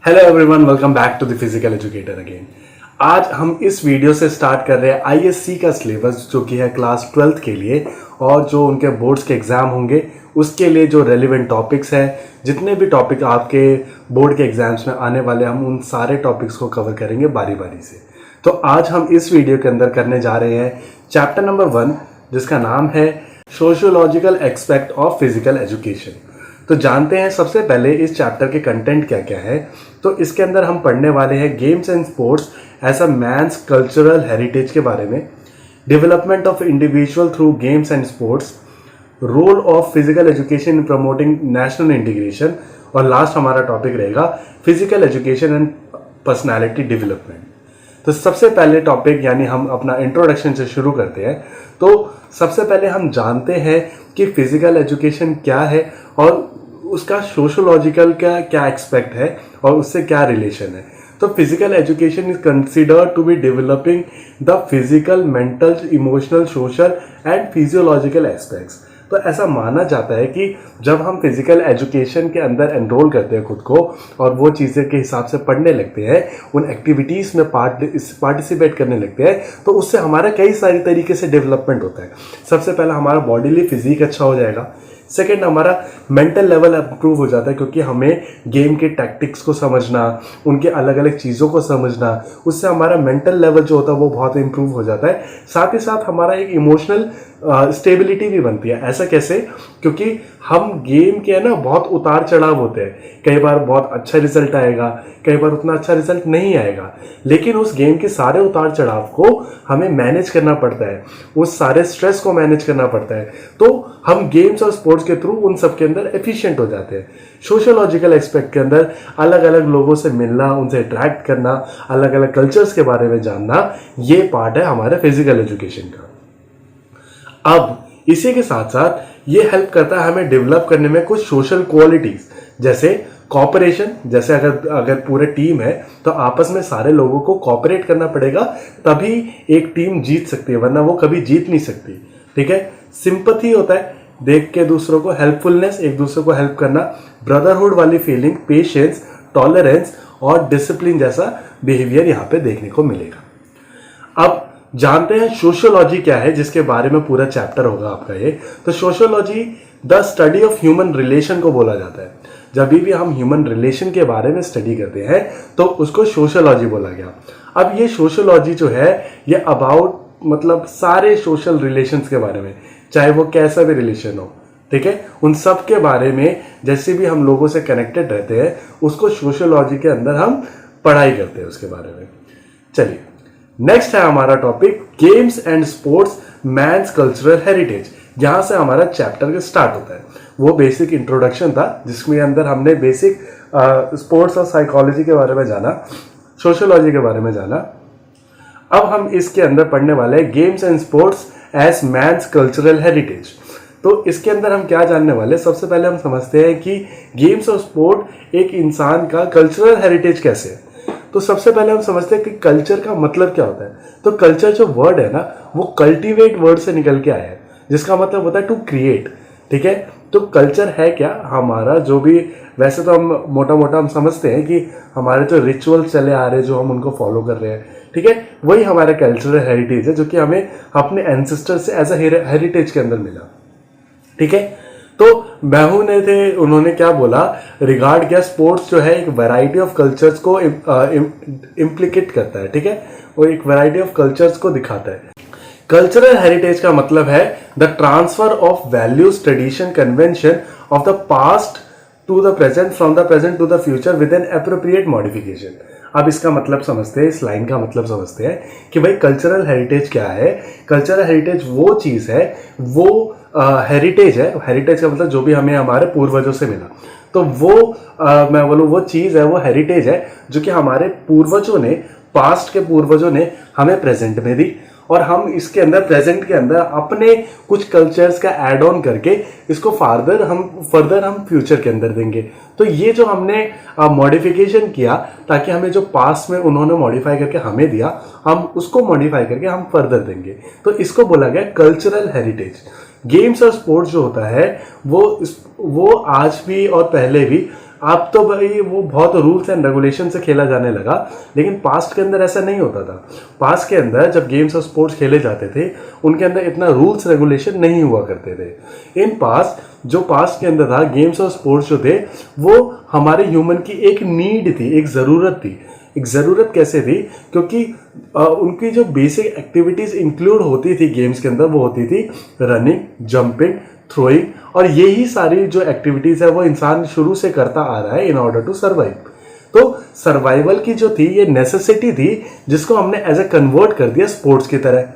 Hello everyone, welcome back to the physical educator again. आज हम इस वीडियो से स्टार्ट कर रहे हैं आईएससी का सिलेबस जो कि है क्लास 12th के लिए, और जो उनके बोर्ड्स के एग्ज़ाम होंगे उसके लिए जो रेलिवेंट टॉपिक्स हैं, जितने भी टॉपिक आपके बोर्ड के एग्जाम्स में आने वाले, हम उन सारे टॉपिक्स को कवर करेंगे बारी बारी से। तो आज हम इस वीडियो के अंदर करने जा रहे हैं चैप्टर नंबर 1, जिसका नाम है sociological aspect of physical education. तो जानते हैं सबसे पहले इस चैप्टर के कंटेंट क्या क्या है। तो इसके अंदर हम पढ़ने वाले हैं games and sports as a man's cultural heritage के बारे में, development of individual through games and sports, role of physical education in promoting national integration, और लास्ट हमारा टॉपिक रहेगा physical education and personality development. तो सबसे पहले टॉपिक यानी हम अपना इंट्रोडक्शन से शुरू करते हैं। तो सबसे पहले हम जानते हैं कि फिजिकल एजुकेशन क्या है और उसका सोशोलॉजिकल का क्या एक्सपेक्ट है और उससे क्या रिलेशन है। तो physical education is considered to be developing the physical, mental, emotional, social and physiological aspects. तो ऐसा माना जाता है कि जब हम फिजिकल एजुकेशन के अंदर एनरोल करते हैं खुद को और वो चीज़ें के हिसाब से पढ़ने लगते हैं, उन एक्टिविटीज़ में पार्टिसिपेट करने लगते हैं, तो उससे हमारा कई सारी तरीके से डेवलपमेंट होता है। सबसे पहला हमारा बॉडीली फिजिक अच्छा हो जाएगा। सेकेंड, हमारा मेंटल लेवल इंप्रूव हो जाता है, क्योंकि हमें गेम के टैक्टिक्स को समझना, उनके अलग अलग चीज़ों को समझना, उससे हमारा मेंटल लेवल जो होता है वो बहुत इंप्रूव हो जाता है। साथ ही साथ हमारा एक इमोशनल स्टेबिलिटी भी बनती है। ऐसा कैसे? क्योंकि हम गेम के ना बहुत उतार चढ़ाव होते हैं। कई बार बहुत अच्छा रिजल्ट आएगा, कई बार उतना अच्छा रिजल्ट नहीं आएगा, लेकिन उस गेम के सारे उतार चढ़ाव को हमें मैनेज करना पड़ता है, उस सारे स्ट्रेस को मैनेज करना पड़ता है। तो हम गेम्स और स्पोर्ट्स के थ्रू उन सब के अंदर एफिशिएंट हो जाते हैं। सोशियोलॉजिकल एस्पेक्ट के अंदर अलग अलग लोगों से मिलना, उनसे इंटरेक्ट करना, अलग अलग कल्चर्स के बारे में जानना, ये पार्ट है हमारे फिजिकल एजुकेशन का। अब इसी के साथ साथ ये हेल्प करता है हमें डेवलप करने में कुछ सोशल क्वालिटीज, जैसे कॉपरेशन। जैसे अगर पूरे टीम है तो आपस में सारे लोगों को कॉपरेट करना पड़ेगा, तभी एक टीम जीत सकती है, वरना वो कभी जीत नहीं सकती। ठीक है। सिंपैथी होता है, देख के दूसरों को, हेल्पफुलनेस, एक दूसरे को हेल्प करना, ब्रदरहुड वाली फीलिंग, पेशेंस, टॉलरेंस और डिसिप्लिन जैसा बिहेवियर यहाँ पे देखने को मिलेगा। अब जानते हैं सोशियोलॉजी क्या है, जिसके बारे में पूरा चैप्टर होगा आपका ये। तो sociology the study of human relation को बोला जाता है। जब भी हम ह्यूमन रिलेशन के बारे में स्टडी करते हैं तो उसको सोशियोलॉजी बोला गया। अब ये सोशियोलॉजी जो है ये अबाउट मतलब सारे सोशल रिलेशंस के बारे में, चाहे वो कैसा भी रिलेशन हो, ठीक है, उन सब के बारे में, जैसे भी हम लोगों से कनेक्टेड रहते हैं उसको सोशियोलॉजी के अंदर हम पढ़ाई करते हैं उसके बारे में। चलिए, नेक्स्ट है हमारा topic games and sports man's cultural heritage. यहां से हमारा चैप्टर स्टार्ट होता है। वो बेसिक इंट्रोडक्शन था जिसमें अंदर हमने बेसिक स्पोर्ट्स और साइकोलॉजी के बारे में जाना, सोशियोलॉजी के बारे में जाना। अब हम इसके अंदर पढ़ने वाले हैं games and sports as man's cultural heritage. तो इसके अंदर हम क्या जानने वाले, सबसे पहले हम समझते हैं कि गेम्स और स्पोर्ट एक इंसान का कल्चरल हेरिटेज कैसे है। तो सबसे पहले हम समझते हैं कि कल्चर का मतलब क्या होता है। तो कल्चर जो वर्ड है ना, वो कल्टीवेट वर्ड से निकल के आया है, जिसका मतलब होता है टू क्रिएट। ठीक है। तो कल्चर है क्या हमारा, जो भी, वैसे तो हम मोटा मोटा हम समझते हैं कि हमारे जो रिचुअल चले आ रहे हैं, जो हम उनको फॉलो कर रहे हैं, ठीक है, वही हमारा कल्चरल हेरिटेज है, जो कि हमें अपने एंसेस्टर से एज अ हेरिटेज के अंदर मिला। ठीक है। तो महू ने थे, उन्होंने क्या बोला, रिगार्ड किया स्पोर्ट्स जो है एक वैरायटी ऑफ कल्चर्स को इम्प्लीकेट करता है। ठीक है, और एक वैरायटी ऑफ कल्चर्स को दिखाता है। कल्चरल हेरिटेज का मतलब है the transfer of values, tradition, convention of the past to the present, from the present to the future with an appropriate modification. अब इसका मतलब समझते हैं, इस लाइन का मतलब समझते हैं कि भाई कल्चरल हेरिटेज क्या है। कल्चरल हेरिटेज वो चीज़ है, वो हेरिटेज है। हेरिटेज का मतलब जो भी हमें हमारे पूर्वजों से मिला, तो वो मैं बोलूँ वो चीज़ है, वो हेरिटेज है जो कि हमारे पूर्वजों ने, पास्ट के पूर्वजों ने हमें प्रेजेंट में दी, और हम इसके अंदर प्रेजेंट के अंदर अपने कुछ कल्चर्स का ऐड ऑन करके इसको फर्दर हम फ्यूचर के अंदर देंगे। तो ये जो हमने मॉडिफिकेशन किया, ताकि हमें जो पास्ट में उन्होंने मॉडिफाई करके हमें दिया, हम उसको मॉडिफाई करके हम फर्दर देंगे, तो इसको बोला गया कल्चरल हेरिटेज। गेम्स और स्पोर्ट्स जो होता है वो आज भी और पहले भी अब तो भाई वो बहुत रूल्स एंड रेगुलेशन से खेला जाने लगा, लेकिन पास्ट के अंदर ऐसा नहीं होता था। पास्ट के अंदर जब गेम्स और स्पोर्ट्स खेले जाते थे उनके अंदर इतना रूल्स रेगुलेशन नहीं हुआ करते थे। इन पास्ट जो पास्ट के अंदर था, गेम्स और स्पोर्ट्स जो थे वो हमारे ह्यूमन की एक नीड थी, एक ज़रूरत थी। एक ज़रूरत कैसे थी? क्योंकि उनकी जो बेसिक एक्टिविटीज़ इंक्लूड होती थी गेम्स के अंदर वो होती थी रनिंग, जंपिंग, थ्रोइंग, और यही सारी जो एक्टिविटीज़ है वो इंसान शुरू से करता आ रहा है इन ऑर्डर टू सर्वाइव। तो सर्वाइवल की जो थी ये नेसेसिटी थी जिसको हमने एज ए कन्वर्ट कर दिया स्पोर्ट्स की तरह।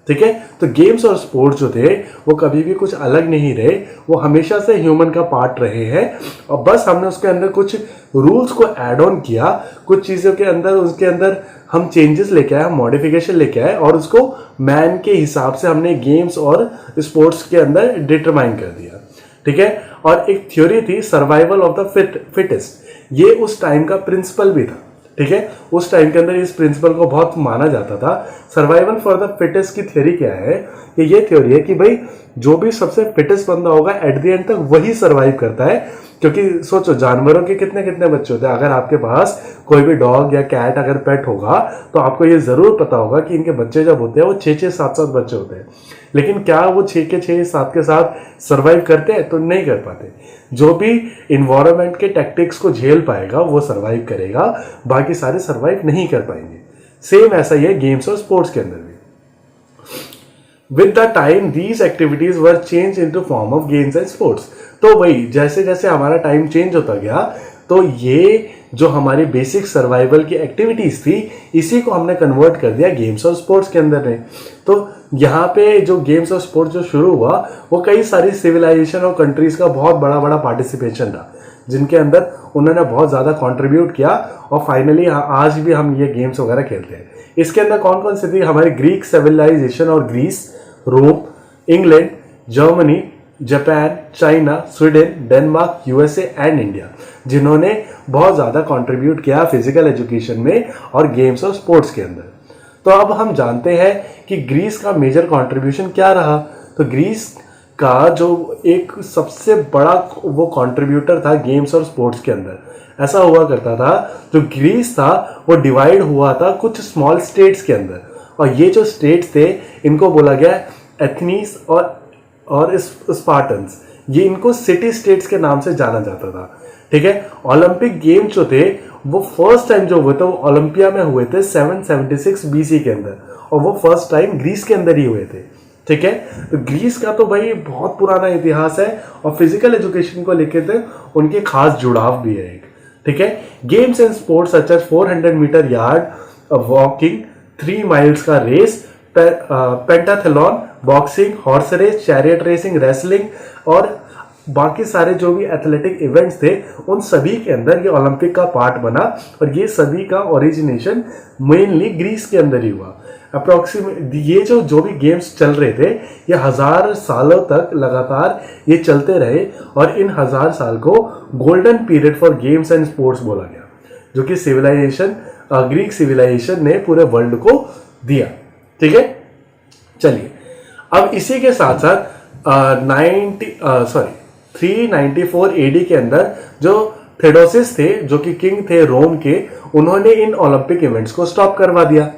ठीक है, तो गेम्स और स्पोर्ट्स जो थे वो कभी भी कुछ अलग नहीं रहे, वो हमेशा से ह्यूमन का पार्ट रहे हैं, और बस हमने उसके अंदर कुछ रूल्स को ऐड ऑन किया, कुछ चीज़ों के अंदर उसके अंदर हम चेंजेस लेके आए, हम मॉडिफिकेशन लेके आए, और उसको मैन के हिसाब से हमने गेम्स और स्पोर्ट्स के अंदर डिटरमाइन कर दिया। ठीक है, और एक थ्योरी थी सर्वाइवल ऑफ द फिटेस्ट, ये उस टाइम का प्रिंसिपल भी था। ठीक है, उस टाइम के अंदर इस प्रिंसिपल को बहुत माना जाता था। सर्वाइवल फॉर द फिटेस्ट की थ्योरी क्या है? ये थ्योरी है कि भाई जो भी सबसे फिटेस्ट बंदा होगा एट द एंड तक वही सर्वाइव करता है। क्योंकि सोचो जानवरों के कितने कितने बच्चे होते हैं, अगर आपके पास कोई भी डॉग या कैट अगर पेट होगा तो आपको ये जरूर पता होगा कि इनके बच्चे जब होते हैं वो 6-6, 7-7 बच्चे होते हैं, लेकिन क्या वो 6 के 6, 7 के साथ सर्वाइव करते हैं? तो नहीं कर पाते। जो भी इन्वायरमेंट के टैक्टिक्स को झेल पाएगा वो सर्वाइव करेगा, बाकी सारे सर्वाइव नहीं कर पाएंगे। सेम ऐसा ही है गेम्स और स्पोर्ट्स के अंदर भी। With the time these activities were change into form of games and sports. तो वही जैसे जैसे हमारा टाइम चेंज होता गया तो ये जो हमारी बेसिक सर्वाइवल की एक्टिविटीज थी इसी को हमने कन्वर्ट कर दिया गेम्स और स्पोर्ट्स के अंदर में। तो यहाँ पे जो गेम्स और स्पोर्ट्स जो शुरू हुआ वो कई सारी सिविलाइजेशन और कंट्रीज का बहुत बड़ा बड़ा पार्टिसिपेशन था, जिनके अंदर उन्होंने बहुत ज़्यादा कंट्रीब्यूट किया, और फाइनली आज भी हम ये गेम्स वगैरह खेलते हैं। इसके अंदर कौन कौन सी थी? हमारी ग्रीक सिविलाइजेशन और Greece, Rome, England, Germany, Japan, China, Sweden, Denmark, USA and India, जिन्होंने बहुत ज़्यादा कंट्रीब्यूट किया फिजिकल एजुकेशन में और गेम्स और स्पोर्ट्स के अंदर। तो अब हम जानते हैं कि ग्रीस का मेजर कंट्रीब्यूशन क्या रहा। तो ग्रीस का जो एक सबसे बड़ा वो कंट्रीब्यूटर था गेम्स और स्पोर्ट्स के अंदर, ऐसा हुआ करता था जो ग्रीस था वो डिवाइड हुआ था कुछ स्मॉल स्टेट्स के अंदर, और ये जो स्टेट्स थे इनको बोला गया एथनीस और स्पार्टन्स। ये इनको सिटी स्टेट्स के नाम से जाना जाता था। ठीक है, ओलंपिक गेम्स जो थे वो फर्स्ट टाइम जो हुए थे वो ओलंपिया में हुए थे 776 बीसी के अंदर, और वो फर्स्ट टाइम ग्रीस के अंदर ही हुए थे। ठीक है, तो ग्रीस का तो भाई बहुत पुराना इतिहास है, और फिजिकल एजुकेशन को लेकर तो उनके खास जुड़ाव भी है एक। ठीक है, games and sports such as 400 meter yard walking, 3 miles का race, pentathlon, boxing, horse race, chariot racing, wrestling, और बाकी सारे जो भी एथलेटिक इवेंट्स थे उन सभी के अंदर ये ओलंपिक का पार्ट बना, और ये सभी का ओरिजिनेशन मेनली ग्रीस के अंदर ही हुआ। अप्रोक्सीमेट ये जो भी गेम्स चल रहे थे ये 1000 सालों तक लगातार ये चलते रहे, और इन 1000 साल को golden period for games and sports बोला गया, जो कि सिविलाइजेशन ग्रीक सिविलाइजेशन ने पूरे वर्ल्ड को दिया। ठीक है, चलिए अब इसी के साथ साथ 394 एडी के अंदर जो थेडोसिस थे जो कि किंग थे रोम के, उन्होंने इन ओलंपिक इवेंट्स को स्टॉप करवा दिया।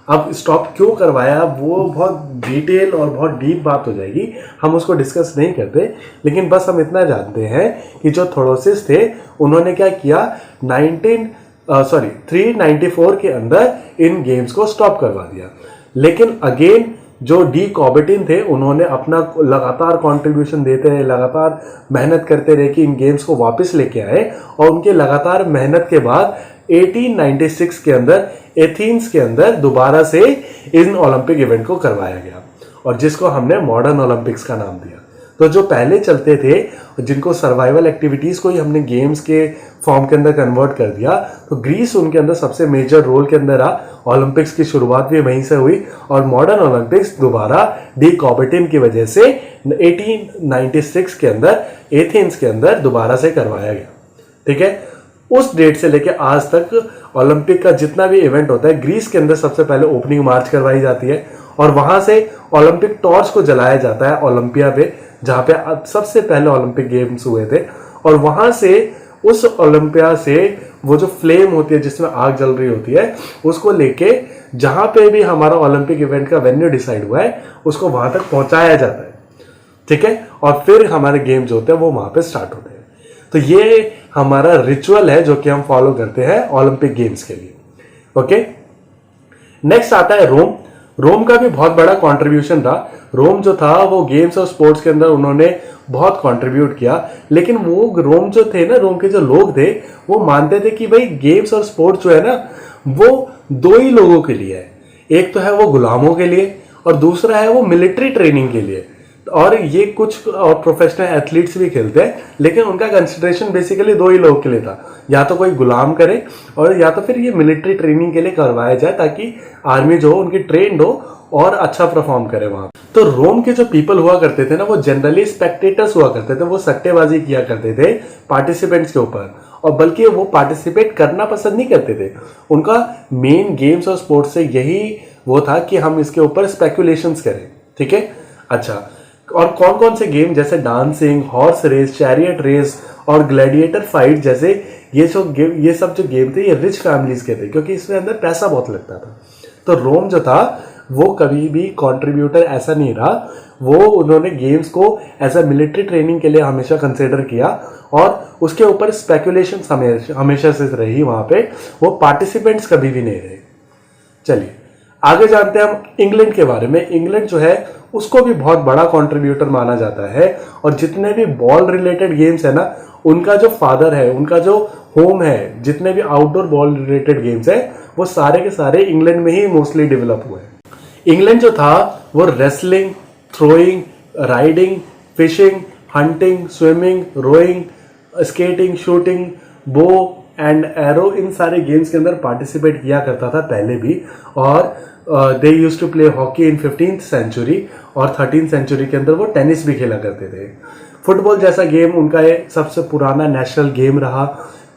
अब स्टॉप क्यों करवाया वो बहुत डिटेल और बहुत डीप बात हो जाएगी, हम उसको डिस्कस नहीं करते, लेकिन बस हम इतना जानते हैं कि जो थेडोसिस थे उन्होंने क्या किया 394 के अंदर इन गेम्स को स्टॉप करवा दिया। लेकिन अगेन जो डी कॉबेटिन थे उन्होंने अपना लगातार कंट्रीब्यूशन देते रहे, लगातार मेहनत करते रहे कि इन गेम्स को वापस लेके आए, और उनके लगातार मेहनत के बाद 1896 के अंदर एथेंस के अंदर दोबारा से इन ओलंपिक इवेंट को करवाया गया, और जिसको हमने मॉडर्न ओलंपिक्स का नाम दिया। तो जो पहले चलते थे जिनको सर्वाइवल एक्टिविटीज़ को ही हमने गेम्स के फॉर्म के अंदर कन्वर्ट कर दिया, तो ग्रीस उनके अंदर सबसे मेजर रोल के अंदर रहा। ओलंपिक्स की शुरुआत भी वहीं से हुई, और मॉडर्न ओलंपिक्स दोबारा डी कॉबेटिन की वजह से 1896 के अंदर एथेंस के अंदर दोबारा से करवाया गया। ठीक है, उस डेट से लेकर आज तक ओलंपिक का जितना भी इवेंट होता है ग्रीस के अंदर सबसे पहले ओपनिंग मार्च करवाई जाती है, और वहां से ओलंपिक टॉर्च को जलाया जाता है ओलंपिया पे, जहां पे सबसे पहले ओलंपिक गेम्स हुए थे, और वहां से उस ओलंपिया से वो जो फ्लेम होती है जिसमें आग जल रही होती है उसको लेके जहां पे भी हमारा ओलंपिक इवेंट का वेन्यू डिसाइड हुआ है उसको वहां तक पहुंचाया जाता है, ठीक है। और फिर हमारे गेम जो होते हैं वो वहां पे स्टार्ट होते हैं। तो ये हमारा रिचुअल है जो कि हम फॉलो करते हैं ओलंपिक गेम्स के लिए। ओके, नेक्स्ट आता है रोम। रोम का भी बहुत बड़ा कंट्रीब्यूशन था। रोम जो था वो गेम्स और स्पोर्ट्स के अंदर उन्होंने बहुत कंट्रीब्यूट किया, लेकिन वो रोम जो थे ना, रोम के जो लोग थे वो मानते थे कि भाई गेम्स और स्पोर्ट्स जो है ना वो दो ही लोगों के लिए है। एक तो है वो गुलामों के लिए और दूसरा है वो मिलिट्री ट्रेनिंग के लिए। और ये कुछ और प्रोफेशनल एथलीट्स भी खेलते हैं, लेकिन उनका कंसिडरेशन बेसिकली दो ही लोगों के लिए था, या तो कोई गुलाम करे और या तो फिर ये मिलिट्री ट्रेनिंग के लिए करवाया जाए ताकि आर्मी जो हो उनकी ट्रेंड हो और अच्छा परफॉर्म करे वहां। तो रोम के जो पीपल हुआ करते थे ना वो जनरली स्पेक्टेटर्स हुआ करते थे, वो सट्टेबाजी किया करते थे पार्टिसिपेंट्स के ऊपर, और बल्कि वो पार्टिसिपेट करना पसंद नहीं करते थे। उनका मेन गेम्स और स्पोर्ट्स से यही वो था कि हम इसके ऊपर स्पेकुलेशंस करें, ठीक है। अच्छा, और कौन कौन से गेम जैसे dancing, horse race, chariot race और ग्लैडिएटर फाइट जैसे ये सब जो गेम थे ये रिच फैमिलीज के थे, क्योंकि इसमें अंदर पैसा बहुत लगता था। तो रोम जो था वो कभी भी कंट्रीब्यूटर ऐसा नहीं रहा, वो उन्होंने गेम्स को एज अ मिलिट्री ट्रेनिंग के लिए हमेशा कंसिडर किया और उसके ऊपर स्पेकुलेशन हमेशा से रही वहां पे, वो पार्टिसिपेंट्स कभी भी नहीं रहे। चलिए आगे जानते हैं हम इंग्लैंड के बारे में। इंग्लैंड जो है उसको भी बहुत बड़ा कंट्रीब्यूटर माना जाता है, और जितने भी बॉल रिलेटेड गेम्स है ना उनका जो फादर है, उनका जो होम है, जितने भी आउटडोर बॉल रिलेटेड गेम्स है वो सारे के सारे इंग्लैंड में ही मोस्टली डेवलप हुए हैं। इंग्लैंड जो था वो wrestling, throwing, riding, fishing, hunting, swimming, rowing, skating, shooting, bow and arrow, इन सारे गेम्स के अंदर पार्टिसिपेट किया करता था पहले भी। और they used to play hockey in 15th century, और 13th सेंचुरी के अंदर वो टेनिस भी खेला करते थे। फुटबॉल जैसा गेम उनका सबसे पुराना नेशनल गेम रहा।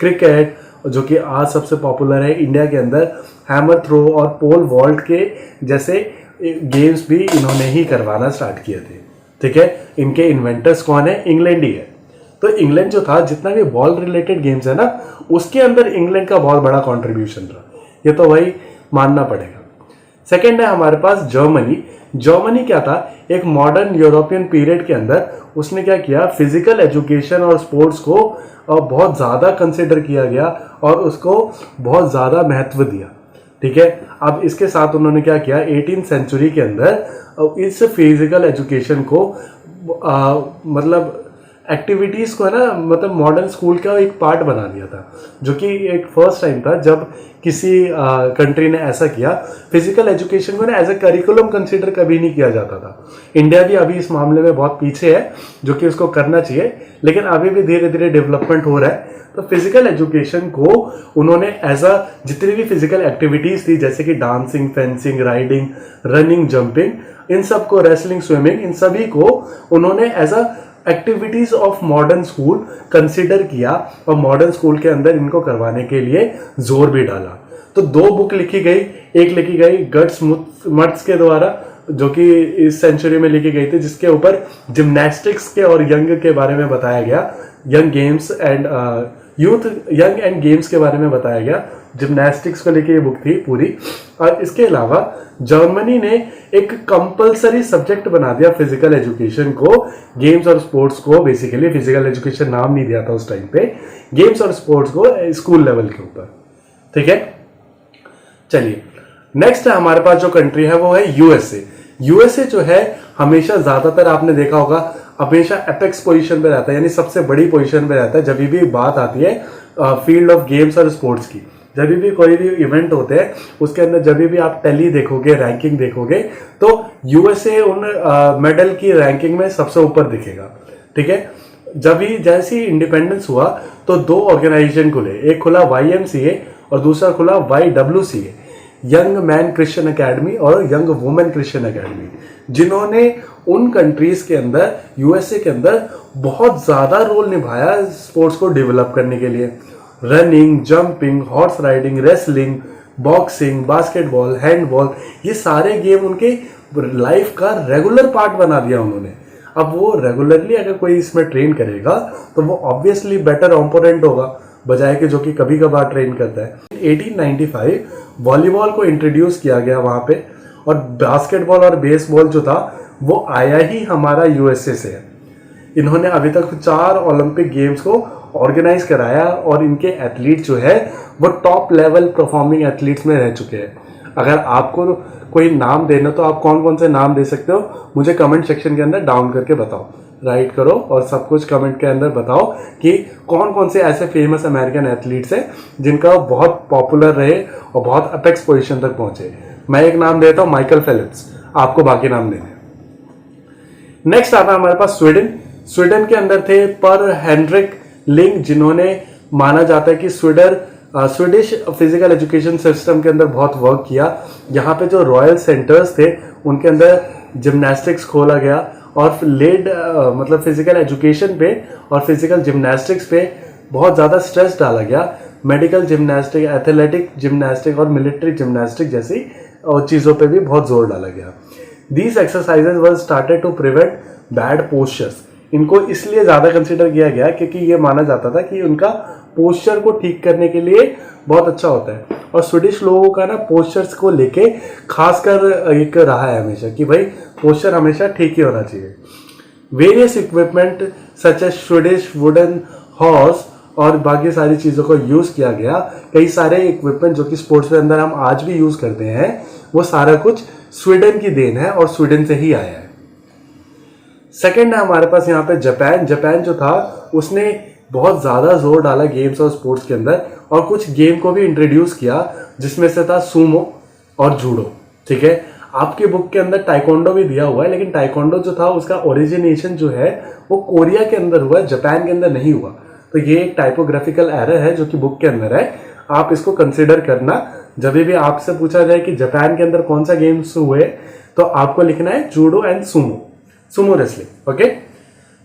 क्रिकेट जो कि आज सबसे पॉपुलर है इंडिया के अंदर, हैमर थ्रो और पोल वॉल्ट के जैसे गेम्स भी इन्होंने ही करवाना स्टार्ट किए थे, ठीक है। इनके इन्वेंटर्स कौन है? इंग्लैंड ही है। तो इंग्लैंड जो था जितना भी बॉल रिलेटेड गेम्स है ना उसके अंदर इंग्लैंड का बहुत बड़ा कंट्रीब्यूशन रहा, ये तो वही मानना पड़ेगा। सेकेंड है हमारे पास जर्मनी। जर्मनी क्या था, एक मॉडर्न यूरोपियन पीरियड के अंदर उसने क्या किया, फिजिकल एजुकेशन और स्पोर्ट्स को बहुत ज़्यादा कंसिडर किया गया और उसको बहुत ज़्यादा महत्व दिया, ठीक है। अब इसके साथ उन्होंने क्या किया, 18th सेंचुरी के अंदर इस फिजिकल एजुकेशन को मतलब एक्टिविटीज़ को है ना, मतलब मॉडर्न स्कूल का एक पार्ट बना दिया था, जो कि एक फर्स्ट टाइम था जब किसी कंट्री ने ऐसा किया। फिजिकल एजुकेशन को ना एज ए करिकुलम कंसिडर कभी नहीं किया जाता था। इंडिया भी अभी इस मामले में बहुत पीछे है, जो कि उसको करना चाहिए, लेकिन अभी भी धीरे धीरे डेवलपमेंट हो रहा है। तो फिजिकल एजुकेशन को उन्होंने एज अ जितनी भी फिजिकल एक्टिविटीज़ थी जैसे कि dancing, fencing, riding, running, jumping, इन सब को, रेसलिंग, स्विमिंग, इन सभी को उन्होंने as a activities of modern school consider किया और मॉडर्न स्कूल के अंदर इनको करवाने के लिए जोर भी डाला। तो 2 बुक लिखी गई, एक लिखी गई गट्स मट्स के द्वारा जो कि इस सेंचुरी में लिखी गई थी, जिसके ऊपर जिम्नास्टिक्स के और यंग के बारे में बताया गया, young games and youth young and games के बारे में बताया गया। जिम्नास्टिक्स को लेके ये बुक थी पूरी। और इसके अलावा जर्मनी ने एक कंपलसरी सब्जेक्ट बना दिया फिजिकल एजुकेशन को, गेम्स और स्पोर्ट्स को। बेसिकली फिजिकल एजुकेशन नाम नहीं दिया था उस टाइम पे, गेम्स और स्पोर्ट्स को स्कूल लेवल के ऊपर, ठीक है। चलिए नेक्स्ट है हमारे पास जो कंट्री है वो है यूएसए। यूएसए जो है हमेशा, ज्यादातर आपने देखा होगा, हमेशा एपेक्स पोजीशन पे रहता है, यानी सबसे बड़ी पोजीशन पे रहता है जब भी बात आती है फील्ड ऑफ गेम्स और स्पोर्ट्स की। जब भी कोई भी इवेंट होते हैं उसके अंदर जब भी आप टैली देखोगे, रैंकिंग देखोगे, तो यूएसए उन मेडल की रैंकिंग में सबसे ऊपर दिखेगा, ठीक है। जब भी जैसे ही इंडिपेंडेंस हुआ तो 2 ऑर्गेनाइजेशन खुले, एक खुला YMCA और दूसरा खुला YWCA, young man Christian academy और यंग वुमेन क्रिश्चियन अकेडमी, जिन्होंने उन कंट्रीज के अंदर, यूएसए के अंदर बहुत ज्यादा रोल निभाया स्पोर्ट्स को डेवलप करने के लिए। Running, jumping, horse riding, wrestling, boxing, basketball, handball, ये सारे गेम उनके लाइफ का रेगुलर पार्ट बना दिया उन्होंने। अब वो रेगुलरली अगर कोई इसमें ट्रेन करेगा तो वो ऑब्वियसली बेटर ओपोनेंट होगा बजाय कि जो कि कभी कभार ट्रेन करता है। 1895 वॉलीबॉल को इंट्रोड्यूस किया गया वहाँ पे, और बास्केटबॉल और बेसबॉल जो था वो आया ही हमारा यूएसए से है। इन्होंने अभी तक 4 ओलंपिक गेम्स को ऑर्गेनाइज कराया और इनके एथलीट जो है वो टॉप लेवल परफॉर्मिंग एथलीट्स में रह चुके हैं। अगर आपको कोई नाम देना तो आप कौन कौन से नाम दे सकते हो मुझे कमेंट सेक्शन के अंदर डाउन करके बताओ, राइट करो और सब कुछ कमेंट के अंदर बताओ कि कौन कौन से ऐसे फेमस अमेरिकन एथलीट्स हैं जिनका बहुत पॉपुलर रहे और बहुत अपेक्स पोजीशन तक पहुंचे। मैं एक नाम देता हूं माइकल फेलिप्स, आपको बाकी नाम देने। नेक्स्ट आता है हमारे पास स्वीडन के अंदर थे पर हेनरिक लिंग, जिन्होंने माना जाता है कि स्वीडिश फिजिकल एजुकेशन सिस्टम के अंदर बहुत वर्क किया। यहाँ पे जो रॉयल सेंटर्स थे उनके अंदर जिम्नास्टिक्स खोला गया और मतलब फिजिकल एजुकेशन पे और फिजिकल जिम्नास्टिक्स पे बहुत ज़्यादा स्ट्रेस डाला गया। मेडिकल जिम्नास्टिक, एथलेटिक जिम्नास्टिक और मिलिट्री जिम्नास्टिक जैसी चीज़ों पे भी बहुत जोर डाला गया। These exercises were started to prevent bad postures. इनको इसलिए ज़्यादा कंसिडर किया गया क्योंकि ये माना जाता था कि उनका पोस्चर को ठीक करने के लिए बहुत अच्छा होता है। और स्वीडिश लोगों का ना पोस्चर्स को लेके खासकर एक रहा है हमेशा कि भाई पोस्चर हमेशा ठीक ही होना चाहिए। Various equipment such as Swedish wooden horse और बाकी सारी चीज़ों को यूज़ किया गया। कई सारे इक्विपमेंट जो कि स्पोर्ट्स के अंदर हम आज भी यूज़ करते हैं वो सारा कुछ स्वीडन की देन है और स्वीडन से ही आया है। सेकेंड है हमारे पास यहाँ पे जापान जो था उसने बहुत ज़्यादा जोर डाला गेम्स और स्पोर्ट्स के अंदर और कुछ गेम को भी इंट्रोड्यूस किया जिसमें से था सूमो और जूडो। ठीक है, आपके बुक के अंदर टाइकोंडो भी दिया हुआ है, लेकिन टाइकोंडो जो था उसका ओरिजिनेशन जो है वो कोरिया के अंदर हुआ है, जापान के अंदर नहीं हुआ। तो ये एक टाइपोग्राफिकल एरर है जो कि बुक के अंदर है, आप इसको कंसिडर करना। जब भी आपसे पूछा जाए कि जापान के अंदर कौन सा गेम्स हुए तो आपको लिखना है judo and Sumo wrestling. Okay,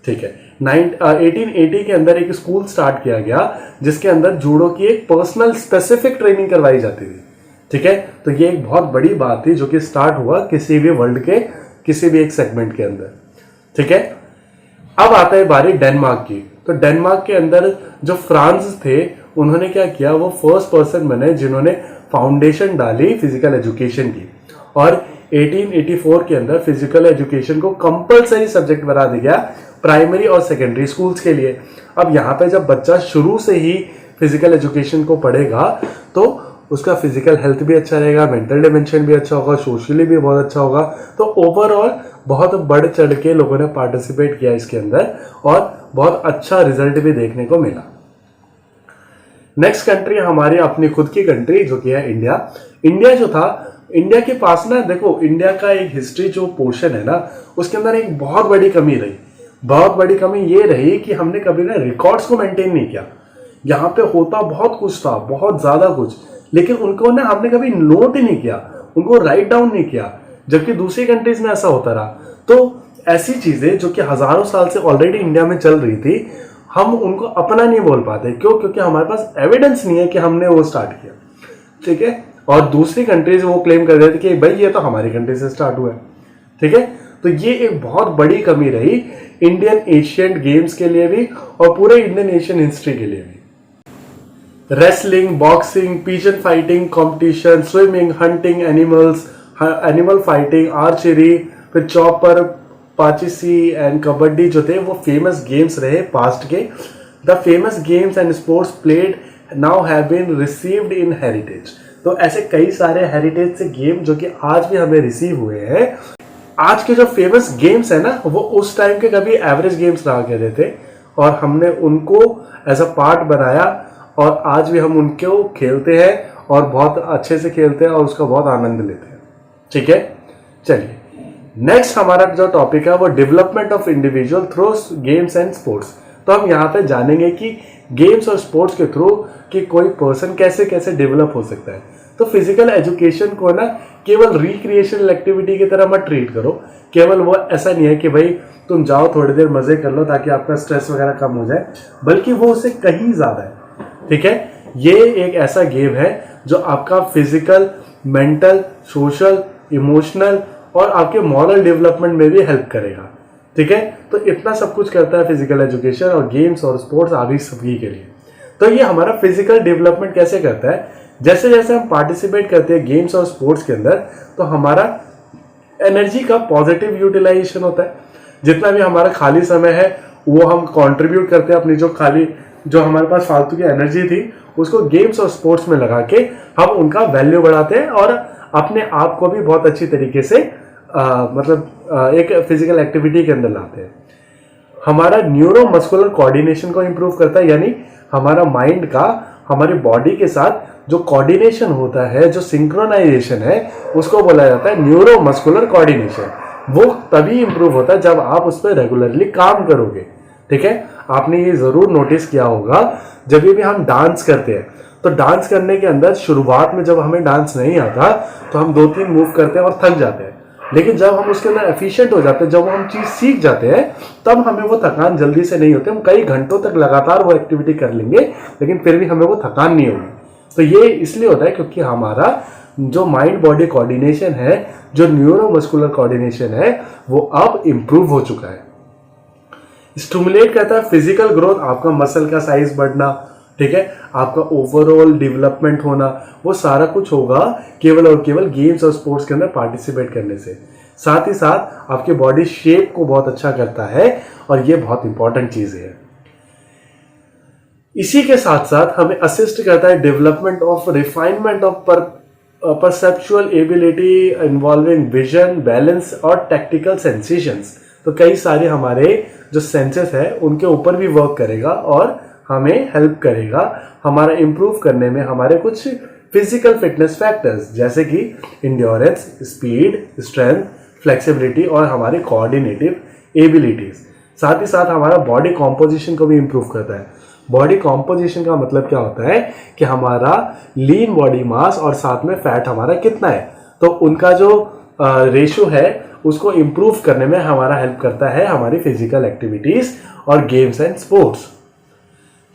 ठीक है। 1880 के अंदर एक स्कूल स्टार्ट किया गया जिसके अंदर जूडो की एक पर्सनल स्पेसिफिक ट्रेनिंग करवाई जाती थी। ठीक है, तो ये एक बहुत बड़ी बात थी जो कि स्टार्ट हुआ किसी भी वर्ल्ड के किसी भी एक सेगमेंट के अंदर। ठीक है, अब आता है बारी डेनमार्क की। तो डेनमार्क के अंदर जो फ्रांस थे उन्होंने क्या किया, वो फर्स्ट पर्सन बने जिन्होंने फाउंडेशन डाली फिजिकल एजुकेशन की। और 1884 के अंदर फिजिकल एजुकेशन को कंपलसरी सब्जेक्ट बना दिया गया प्राइमरी और सेकेंडरी स्कूल्स के लिए। अब यहाँ पे जब बच्चा शुरू से ही फिजिकल एजुकेशन को पढ़ेगा तो उसका फिजिकल हेल्थ भी अच्छा रहेगा, मेंटल डिमेंशन भी अच्छा होगा, सोशली भी बहुत अच्छा होगा। तो ओवरऑल बहुत बढ़ चढ़ के लोगों ने पार्टिसिपेट किया इसके अंदर और बहुत अच्छा रिजल्ट भी देखने को मिला। नेक्स्ट कंट्री हमारी अपनी खुद की कंट्री जो कि है इंडिया। इंडिया जो था, इंडिया के पास ना देखो, इंडिया का एक हिस्ट्री जो पोर्शन है ना उसके अंदर एक बहुत बड़ी कमी रही। बहुत बड़ी कमी ये रही कि हमने कभी ना रिकॉर्ड्स को मेंटेन नहीं किया। यहाँ पे होता बहुत कुछ था, बहुत ज्यादा कुछ, लेकिन उनको ना हमने कभी नोट ही नहीं किया, उनको राइट डाउन नहीं किया, जबकि दूसरी कंट्रीज में ऐसा होता रहा। तो ऐसी चीजें जो कि हजारों साल से ऑलरेडी इंडिया में चल रही थी, हम उनको अपना नहीं बोल पाते। क्यों? क्योंकि हमारे पास एविडेंस नहीं है कि हमने वो स्टार्ट किया। ठीक है, और दूसरी कंट्रीज वो क्लेम कर रहे थे कि भाई ये तो हमारी कंट्री से स्टार्ट हुआ है। ठीक है, तो ये एक बहुत बड़ी कमी रही इंडियन एशियन गेम्स के लिए भी और पूरे इंडियन एशियन हिस्ट्री के लिए भी। Wrestling, boxing, pigeon fighting competition, swimming, hunting animals, animal fighting, archery, फिर चॉपर, पाचिसी एंड कबड्डी जो थे वो फेमस गेम्स रहे पास्ट के। The famous games and sports played now have been received in heritage. तो ऐसे कई सारे हेरिटेज से गेम जो कि आज भी हमें रिसीव हुए हैं। आज के जो फेमस गेम्स है ना वो उस टाइम के कभी एवरेज गेम्स रहा करते थे और हमने उनको एज अ पार्ट बनाया और आज भी हम उनको खेलते हैं और बहुत अच्छे से खेलते हैं और उसका बहुत आनंद लेते हैं। ठीक है, चलिए नेक्स्ट हमारा जो टॉपिक है वो development of individual through games and sports. तो हम यहाँ पे जानेंगे कि गेम्स और स्पोर्ट्स के थ्रू कि कोई पर्सन कैसे कैसे डेवलप हो सकता है। तो फिजिकल एजुकेशन को ना केवल रिक्रिएशनल एक्टिविटी की तरह मत ट्रीट करो। केवल वो ऐसा नहीं है कि भाई तुम जाओ थोड़ी देर मजे कर लो ताकि आपका स्ट्रेस वगैरह कम हो जाए, बल्कि वो उससे कहीं ज्यादा है। ठीक है, ये एक ऐसा गेम है जो आपका फिजिकल, मेंटल, सोशल, इमोशनल और आपके मॉरल डेवलपमेंट में भी हेल्प करेगा। ठीक है। तो इतना सब कुछ करता है फिजिकल एजुकेशन, और गेम्स और स्पोर्ट्स आदि सभी के लिए। तो ये हमारा फिजिकल डेवलपमेंट कैसे करता है, जैसे जैसे हम पार्टिसिपेट करते हैं गेम्स और स्पोर्ट्स के अंदर, तो हमारा एनर्जी का पॉजिटिव यूटिलाइजेशन होता है। जितना भी हमारा खाली समय है वो हम कंट्रीब्यूट करते हैं, अपनी जो हमारे पास फालतू की एनर्जी थी उसको गेम्स और स्पोर्ट्स में लगा के हम उनका वैल्यू बढ़ाते हैं और अपने आप को भी बहुत अच्छी तरीके से एक फिजिकल एक्टिविटी के अंदर लाते हैं। हमारा न्यूरो मस्कुलर कोऑर्डिनेशन को इंप्रूव करता है, यानी हमारा माइंड का हमारी बॉडी के साथ जो कोऑर्डिनेशन होता है, जो सिंक्रोनाइजेशन है, उसको बोला जाता है न्यूरो मस्कुलर कोऑर्डिनेशन। वो तभी इंप्रूव होता है जब आप उस पर रेगुलरली काम करोगे। ठीक है, आपने ये जरूर नोटिस किया होगा, जब भी हम डांस करते हैं तो डांस करने के अंदर शुरुआत में जब हमें डांस नहीं आता तो हम 2-3 मूव करते हैं और थक जाते हैं, लेकिन जब हम उसके अंदर एफिशिएंट हो जाते हैं, जब हम चीज सीख जाते हैं, तब हमें वो थकान जल्दी से नहीं होती। हम कई घंटों तक लगातार वो एक्टिविटी कर लेंगे लेकिन फिर भी हमें वो थकान नहीं होगी। तो ये इसलिए होता है क्योंकि हमारा जो माइंड बॉडी कोऑर्डिनेशन है, जो न्यूरो मस्कुलर कोऑर्डिनेशन है, वो अब इंप्रूव हो चुका है। स्टिमुलेट करता है फिजिकल ग्रोथ, आपका मसल का साइज बढ़ना, ठीक है, आपका ओवरऑल डेवलपमेंट होना, वो सारा कुछ होगा केवल और केवल गेम्स और स्पोर्ट्स के अंदर पार्टिसिपेट करने से। साथ ही साथ आपके बॉडी शेप को बहुत अच्छा करता है और ये बहुत इंपॉर्टेंट चीज है। इसी के साथ साथ हमें असिस्ट करता है development of refinement of perceptual ability involving vision, balance और टैक्टिकल सेंसेशंस। तो कई सारे हमारे जो सेंसेस है उनके ऊपर भी वर्क करेगा और हमें हेल्प करेगा हमारा इंप्रूव करने में हमारे कुछ फिजिकल फिटनेस फैक्टर्स, जैसे कि इंड्योरेंस, स्पीड, स्ट्रेंथ, फ्लेक्सिबिलिटी और हमारे कोऑर्डिनेटिव एबिलिटीज। साथ ही साथ हमारा बॉडी कॉम्पोजिशन को भी इंप्रूव करता है। बॉडी कॉम्पोजिशन का मतलब क्या होता है कि हमारा लीन बॉडी मास और साथ में फैट हमारा कितना है, तो उनका जो रेशो है उसको इंप्रूव करने में हमारा हेल्प करता है हमारी फिजिकल एक्टिविटीज और गेम्स एंड स्पोर्ट्स।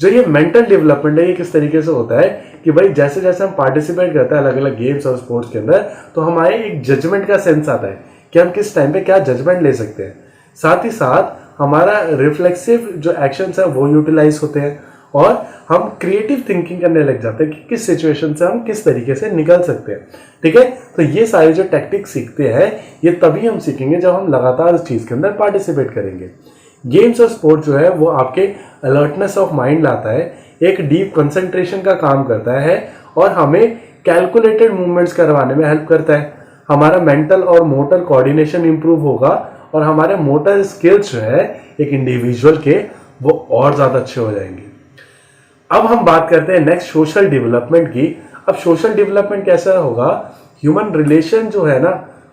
जो ये मेंटल डेवलपमेंट है, ये किस तरीके से होता है कि भाई जैसे जैसे हम पार्टिसिपेट करते हैं अलग अलग गेम्स और स्पोर्ट्स के अंदर, तो हमारे एक जजमेंट का सेंस आता है कि हम किस टाइम पे क्या जजमेंट ले सकते हैं। साथ ही साथ हमारा रिफ्लेक्सिव जो एक्शंस है वो यूटिलाइज होते हैं और हम क्रिएटिव थिंकिंग करने लग जाते हैं कि किस सिचुएशन से हम किस तरीके से निकल सकते हैं। ठीक है, तो ये सारे जो टेक्टिक्स सीखते हैं ये तभी हम सीखेंगे जब हम लगातार उस चीज के अंदर पार्टिसिपेट करेंगे। गेम्स और स्पोर्ट्स जो है वो आपके अलर्टनेस ऑफ माइंड लाता है, एक डीप कंसंट्रेशन का काम करता है और हमें कैलकुलेटेड मूवमेंट्स करवाने में हेल्प करता है। हमारा मेंटल और मोटर कोऑर्डिनेशन इंप्रूव होगा और हमारे मोटर स्किल्स जो है एक इंडिविजुअल के वो और ज्यादा अच्छे हो जाएंगे। अब हम बात करते हैं नेक्स्ट सोशल डेवलपमेंट की। अब सोशल डेवलपमेंट कैसा होगा, ह्यूमन रिलेशन जो है ना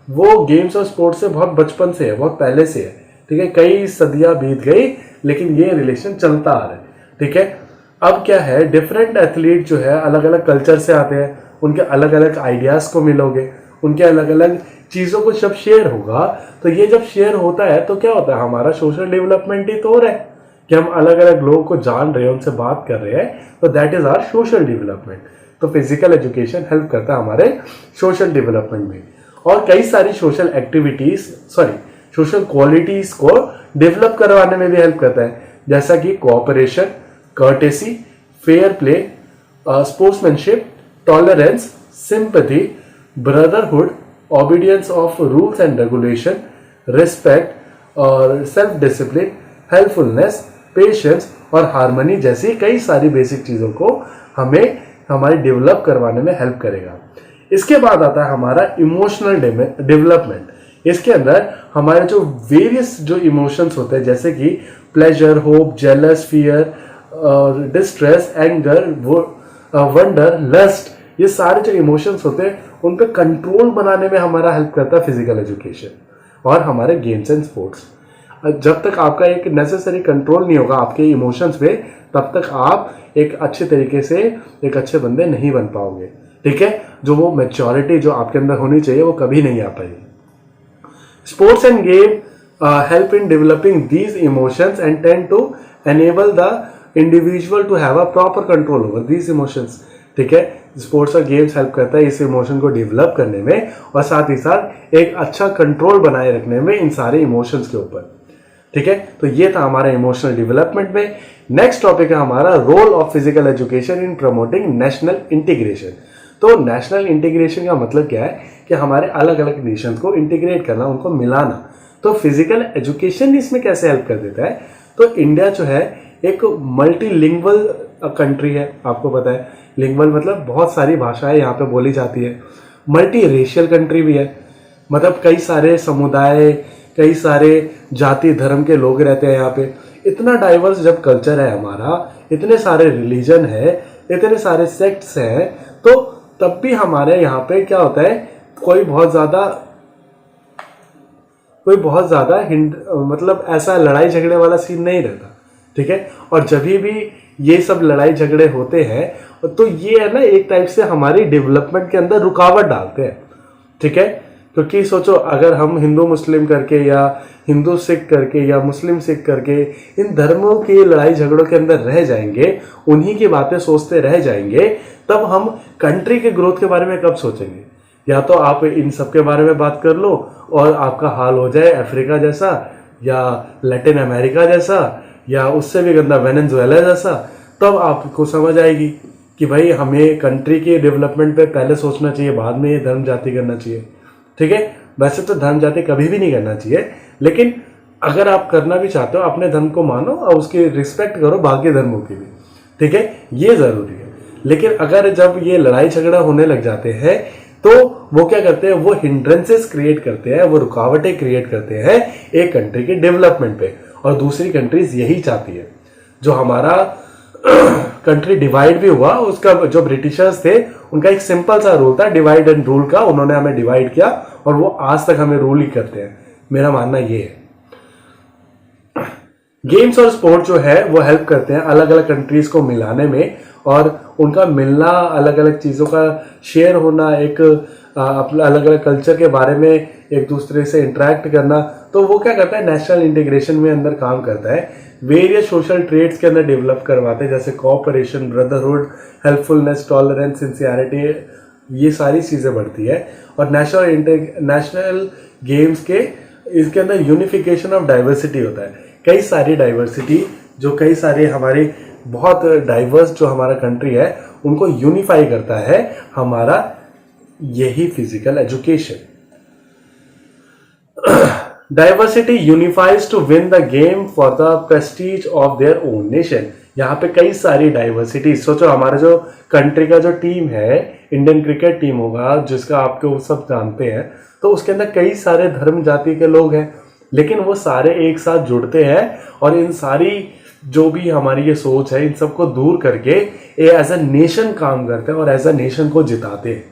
वो गेम्स और स्पोर्ट्स से बहुत बचपन से है, बहुत पहले से है। ठीक है, कई सदियां बीत गई लेकिन ये रिलेशन चलता आ रहा है। ठीक है, अब क्या है, डिफरेंट एथलीट जो है अलग अलग कल्चर से आते हैं, उनके अलग अलग आइडियाज को मिलोगे, उनके अलग अलग चीजों को जब शेयर होगा, तो ये जब शेयर होता है तो क्या होता है, हमारा सोशल डेवलपमेंट ही तो हो रहा है कि हम अलग अलग लोगों को जान रहे हैं, उनसे बात कर रहे हैं, तो that is our social development. तो फिजिकल एजुकेशन हेल्प करता है हमारे सोशल डेवलपमेंट में और कई सारी सोशल एक्टिविटीज सोशल क्वालिटीज को डेवलप करवाने में भी हेल्प करता है, जैसा कि cooperation, courtesy, fair play, sportsmanship, tolerance, sympathy, brotherhood, obedience of rules and regulation, respect और सेल्फ डिसिप्लिन, हेल्पफुलनेस, पेशेंस और हार्मनी जैसी कई सारी बेसिक चीजों को हमें हमारी डेवलप करवाने में हेल्प करेगा। इसके बाद आता है हमारा इमोशनल डेवलपमेंट। इसके अंदर हमारे जो वेरियस जो इमोशंस होते हैं, जैसे कि pleasure, hope, jealous, fear, distress, anger, wonder, lust, ये सारे जो इमोशंस होते हैं उन पे कंट्रोल बनाने में हमारा हेल्प करता है फिजिकल एजुकेशन और हमारे गेम्स एंड स्पोर्ट्स। जब तक आपका एक नेसेसरी कंट्रोल नहीं होगा आपके इमोशंस पे, तब तक आप एक अच्छे तरीके से एक अच्छे बंदे नहीं बन पाओगे। ठीक है, जो वो मैच्योरिटी जो आपके अंदर होनी चाहिए वो कभी नहीं आ पाएगी। Sports and game help in developing these emotions and tend to enable the individual to have a proper control over these emotions. ठीक है, स्पोर्ट्स और गेम्स हेल्प करता है इस इमोशन को डेवलप करने में और साथ ही साथ एक अच्छा कंट्रोल बनाए रखने में इन सारे इमोशंस के ऊपर। ठीक है, तो ये था हमारा इमोशनल डेवलपमेंट में। नेक्स्ट टॉपिक है हमारा role of physical education in promoting national integration. तो नेशनल इंटीग्रेशन का मतलब क्या है कि हमारे अलग अलग नेशन को इंटीग्रेट करना, उनको मिलाना। तो फिजिकल एजुकेशन इसमें कैसे हेल्प कर देता है? तो इंडिया जो है एक मल्टीलिंगुअल कंट्री है, आपको पता है लिंगुअल मतलब बहुत सारी भाषाएं यहाँ पे बोली जाती है। मल्टी रेशियल कंट्री भी है, मतलब कई सारे समुदाय, कई सारे जाति धर्म के लोग रहते हैं यहाँ पे। इतना डाइवर्स जब कल्चर है हमारा, इतने सारे रिलीजन है, इतने सारे सेक्ट्स हैं, तो तब भी हमारे यहाँ पे क्या होता है, कोई बहुत ज़्यादा मतलब ऐसा लड़ाई झगड़े वाला सीन नहीं रहता। ठीक है, और जब भी ये सब लड़ाई झगड़े होते हैं तो ये है ना एक टाइप से हमारी डेवलपमेंट के अंदर रुकावट डालते हैं। ठीक है, क्योंकि सोचो अगर हम हिंदू मुस्लिम करके या हिंदू सिख करके या मुस्लिम सिख करके इन धर्मों की लड़ाई झगड़ों के अंदर रह जाएंगे, उन्हीं की बातें सोचते रह जाएंगे, तब हम कंट्री के ग्रोथ के बारे में कब सोचेंगे? या तो आप इन सब के बारे में बात कर लो और आपका हाल हो जाए अफ्रीका जैसा या लैटिन अमेरिका जैसा या उससे भी गंदा वेनेजुएला जैसा, तब आपको समझ आएगी कि भाई हमें कंट्री के डेवलपमेंट पे पहले सोचना चाहिए, बाद में ये धर्म जाति करना चाहिए। ठीक है, वैसे तो धर्म जाति कभी भी नहीं करना चाहिए, लेकिन अगर आप करना भी चाहते हो अपने धर्म को मानो और उसकी रिस्पेक्ट करो बाकी धर्मों की भी। ठीक है, ये जरूरी है। लेकिन अगर जब ये लड़ाई झगड़ा होने लग जाते हैं तो वो क्या करते हैं, वो हिंड्रेंसेस क्रिएट करते हैं, वो रुकावटें क्रिएट करते हैं एक कंट्री के डेवलपमेंट पे। और दूसरी कंट्रीज यही चाहती है। जो हमारा कंट्री डिवाइड भी हुआ, उसका जो ब्रिटिशर्स थे उनका एक सिंपल सा रूल था, डिवाइड एंड रूल का। उन्होंने हमें डिवाइड किया और वो आज तक हमें रूल ही करते हैं। मेरा मानना ये है। गेम्स और स्पोर्ट जो है वो हेल्प करते हैं अलग अलग कंट्रीज को मिलाने में, और उनका मिलना, अलग अलग चीज़ों का शेयर होना, एक अलग अलग कल्चर के बारे में एक दूसरे से इंटरेक्ट करना, तो वो क्या करता है, नेशनल इंटीग्रेशन में अंदर काम करता है। वेरियस सोशल ट्रेड्स के अंदर डेवलप करवाते हैं, जैसे cooperation, brotherhood, helpfulness, tolerance, sincerity, ये सारी चीज़ें बढ़ती है। और नेशनल गेम्स के इसके अंदर यूनिफिकेशन ऑफ डाइवर्सिटी होता है। कई सारी डाइवर्सिटी, जो कई सारे हमारी बहुत डाइवर्स जो हमारा कंट्री है, उनको यूनिफाई करता है हमारा यही physical education. Diversity unifies to win the game for the prestige of their own nation. यहाँ पे कई सारी डाइवर्सिटी, सोचो हमारे जो कंट्री का जो टीम है, इंडियन क्रिकेट टीम होगा जिसका आपको सब जानते हैं, तो उसके अंदर कई सारे धर्म जाति के लोग हैं, लेकिन वो सारे एक साथ जुड़ते हैं और इन सारी जो भी हमारी ये सोच है, इन सबको दूर करके एज अ नेशन काम करते हैं और एज अ नेशन को जिताते हैं।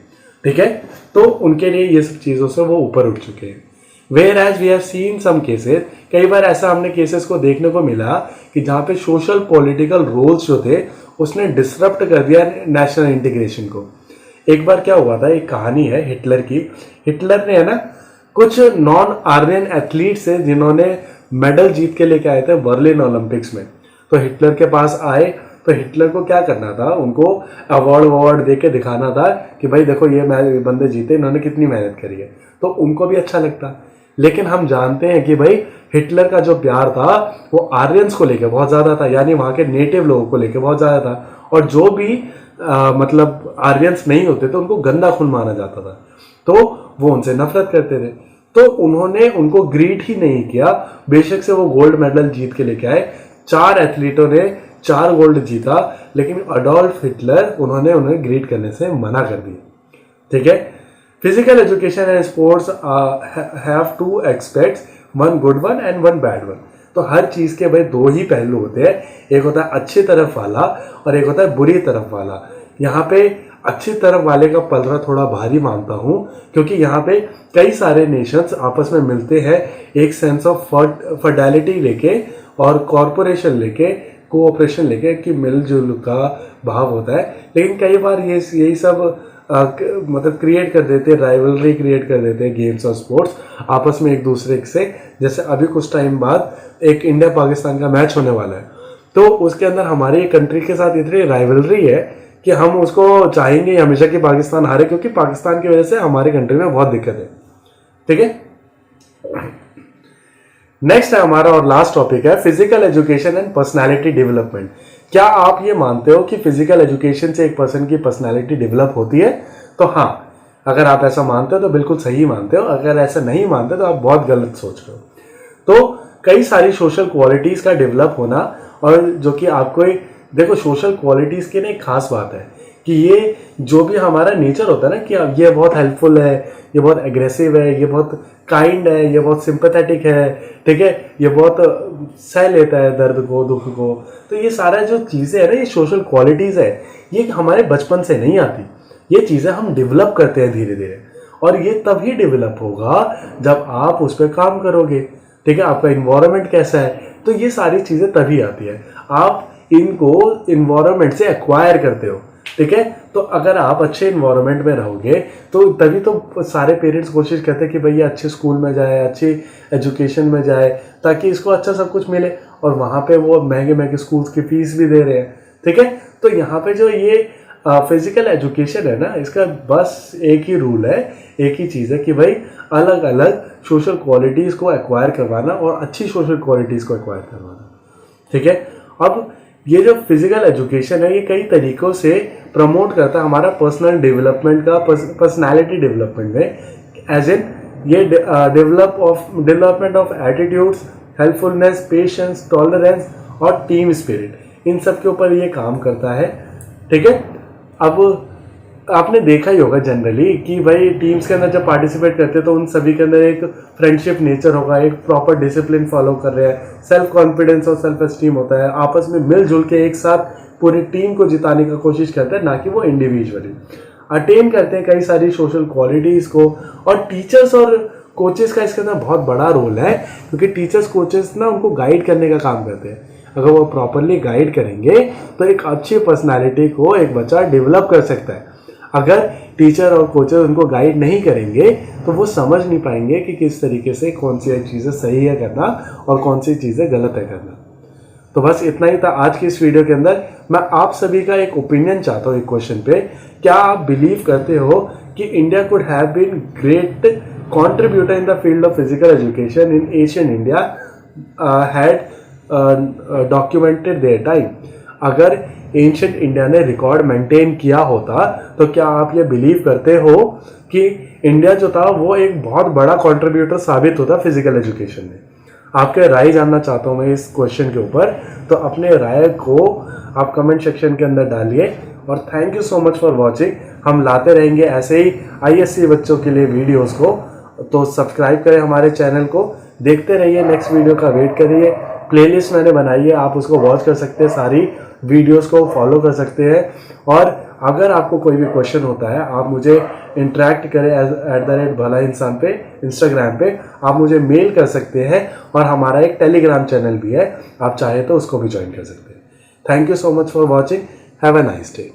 ठीक है, तो उनके लिए ये सब चीज़ों से वो ऊपर उठ चुके हैं। Where as we have seen some cases, कई बार ऐसा हमने केसेस को देखने को मिला कि जहाँ पे सोशल पॉलिटिकल रोल्स जो थे उसने डिसरप्ट कर दिया नेशनल इंटीग्रेशन को। एक बार क्या हुआ था, एक कहानी है हिटलर की। हिटलर ने है ना कुछ नॉन आर्यन एथलीट्स है जिन्होंने मेडल जीत के लेके आए थे बर्लिन ओलंपिक्स में, तो हिटलर के पास आए। तो हिटलर को क्या करना था, उनको अवार्ड दे के दिखाना था कि भाई देखो ये बंदे जीते, इन्होंने कितनी मेहनत करी है, तो उनको भी अच्छा लगता। लेकिन हम जानते हैं कि भाई हिटलर का जो प्यार था वो आर्यंस को लेकर बहुत ज़्यादा था, यानी वहाँ के नेटिव लोगों को लेकर बहुत ज़्यादा था। और जो भी मतलब आर्यंस नहीं होते तो उनको गंदा खून माना जाता था, तो वो उनसे नफरत करते थे। तो उन्होंने उनको ग्रीट ही नहीं किया, बेशक से वो गोल्ड मेडल जीत के लेके आए। 4 एथलीटों ने 4 गोल्ड जीता, लेकिन अडोल्फ हिटलर उन्होंने उन्हें ग्रीट करने से मना कर दिया। ठीक है, physical education and sports have 2 aspects, one good one and one bad one. तो हर चीज़ के भाई 2 ही पहलू होते हैं, एक होता है अच्छी तरफ वाला और एक होता है बुरी तरफ वाला। यहाँ पे अच्छी तरफ वाले का पलड़ा थोड़ा भारी मानता हूँ, क्योंकि यहाँ पे कई सारे नेशंस आपस में मिलते हैं एक सेंस ऑफ फर्टिलिटी लेके और कॉरपोरेशन लेके, कोऑपरेशन लेके कि मिलजुल का भाव होता है। लेकिन कई बार यही सब मतलब क्रिएट कर देते हैं, राइवलरी क्रिएट कर देते हैं गेम्स और स्पोर्ट्स आपस में एक दूसरे से। जैसे अभी कुछ टाइम बाद एक इंडिया पाकिस्तान का मैच होने वाला है, तो उसके अंदर हमारी कंट्री के साथ इतनी राइवलरी है कि हम उसको चाहेंगे हमेशा कि पाकिस्तान हारे, क्योंकि पाकिस्तान की वजह से हमारे कंट्री में बहुत दिक्कत है। ठीक है, नेक्स्ट है हमारा और लास्ट टॉपिक है physical education and personality development. क्या आप ये मानते हो कि फिजिकल एजुकेशन से एक पर्सन की पर्सनालिटी डेवलप होती है? तो हाँ, अगर आप ऐसा मानते हो तो बिल्कुल सही मानते हो, अगर ऐसा नहीं मानते तो आप बहुत गलत सोच रहे हो। तो कई सारी सोशल क्वालिटीज का डेवलप होना, और जो कि आपको देखो सोशल क्वालिटीज की ना एक खास बात है कि ये जो भी हमारा नेचर होता है ना कि ये बहुत हेल्पफुल है, ये बहुत एग्रेसिव है, ये बहुत काइंड है, ये बहुत सिंपैथेटिक है, ठीक है, ये बहुत सह लेता है दर्द को, दुख को। तो ये सारा जो चीज़ें है ना, ये सोशल क्वालिटीज़ है, ये हमारे बचपन से नहीं आती। ये चीज़ें हम डेवलप करते हैं धीरे धीरे, और ये तभी डेवलप होगा जब आप उस पर काम करोगे, ठीक है। आपका इन्वायरमेंट कैसा है, तो ये सारी चीज़ें तभी आती है। आप इनको इन्वायरमेंट से एक्वायर करते हो, ठीक है। तो अगर आप अच्छे इन्वायरमेंट में रहोगे तो तभी तो सारे पेरेंट्स कोशिश करते हैं कि भैया अच्छे स्कूल में जाए, अच्छी एजुकेशन में जाए, ताकि इसको अच्छा सब कुछ मिले। और वहाँ पे वो महंगे महंगे स्कूल्स की फीस भी दे रहे हैं, ठीक है। तो यहाँ पे जो ये फिजिकल एजुकेशन है ना, इसका बस एक ही रूल है, एक ही चीज़ है कि भाई अलग अलग सोशल क्वालिटीज़ को एक्वायर करवाना और अच्छी सोशल क्वालिटीज़ को एक्वायर करवाना, ठीक है। अब ये जो फिजिकल एजुकेशन है, ये कई तरीक़ों से प्रमोट करता है हमारा पर्सनल डेवलपमेंट का, पर्सनैलिटी डेवलपमेंट में, एज इन ये development of attitudes, helpfulness, patience, tolerance और टीम स्पिरिट, इन सब के ऊपर ये काम करता है, ठीक है। अब आपने देखा ही होगा जनरली कि भाई टीम्स के अंदर जब पार्टिसिपेट करते हैं तो उन सभी के अंदर एक फ्रेंडशिप नेचर होगा, एक प्रॉपर डिसिप्लिन फॉलो कर रहे हैं, सेल्फ कॉन्फिडेंस और सेल्फ एस्टीम होता है, आपस में मिलजुल के एक साथ पूरी टीम को जिताने की कोशिश करते हैं, ना कि वो इंडिविजुअली अटेन करते हैं कई सारी सोशल क्वालिटीज़ को। और टीचर्स और कोचेस का इसके अंदर बहुत बड़ा रोल है, क्योंकि टीचर्स कोचेस ना उनको गाइड करने का काम करते हैं। अगर वो प्रॉपरली गाइड करेंगे तो एक अच्छी पर्सनैलिटी को एक बच्चा डेवलप कर सकता है। अगर टीचर और कोचर उनको गाइड नहीं करेंगे तो वो समझ नहीं पाएंगे कि किस तरीके से कौन सी चीज़ें सही है करना और कौन सी चीज़ें गलत है करना। तो बस इतना ही था आज की इस वीडियो के अंदर। मैं आप सभी का एक ओपिनियन चाहता हूँ एक क्वेश्चन पे। क्या आप बिलीव करते हो कि India could have been great contributor in the field of physical education in ancient India had documented their time? अगर एंशियंट इंडिया ने रिकॉर्ड मेंटेन किया होता तो क्या आप ये बिलीव करते हो कि इंडिया जो था वो एक बहुत बड़ा कंट्रीब्यूटर साबित होता फिजिकल एजुकेशन में? आपके राय जानना चाहता हूँ मैं इस क्वेश्चन के ऊपर, तो अपने राय को आप कमेंट सेक्शन के अंदर डालिए। और thank you so much for watching. हम लाते रहेंगे ऐसे ही ISC बच्चों के लिए वीडियोस को, तो सब्सक्राइब करें हमारे चैनल को, देखते रहिए, नेक्स्ट वीडियो का वेट करिए। प्लेलिस्ट मैंने बनाई है, आप उसको वॉच कर सकते हैं, सारी वीडियोस को फॉलो कर सकते हैं। और अगर आपको कोई भी क्वेश्चन होता है, आप मुझे इंटरेक्ट करें @भला इंसान पे, इंस्टाग्राम पे आप मुझे मेल कर सकते हैं। और हमारा एक टेलीग्राम चैनल भी है, आप चाहे तो उसको भी ज्वाइन कर सकते हैं। Thank you so much for watching. Have a nice day.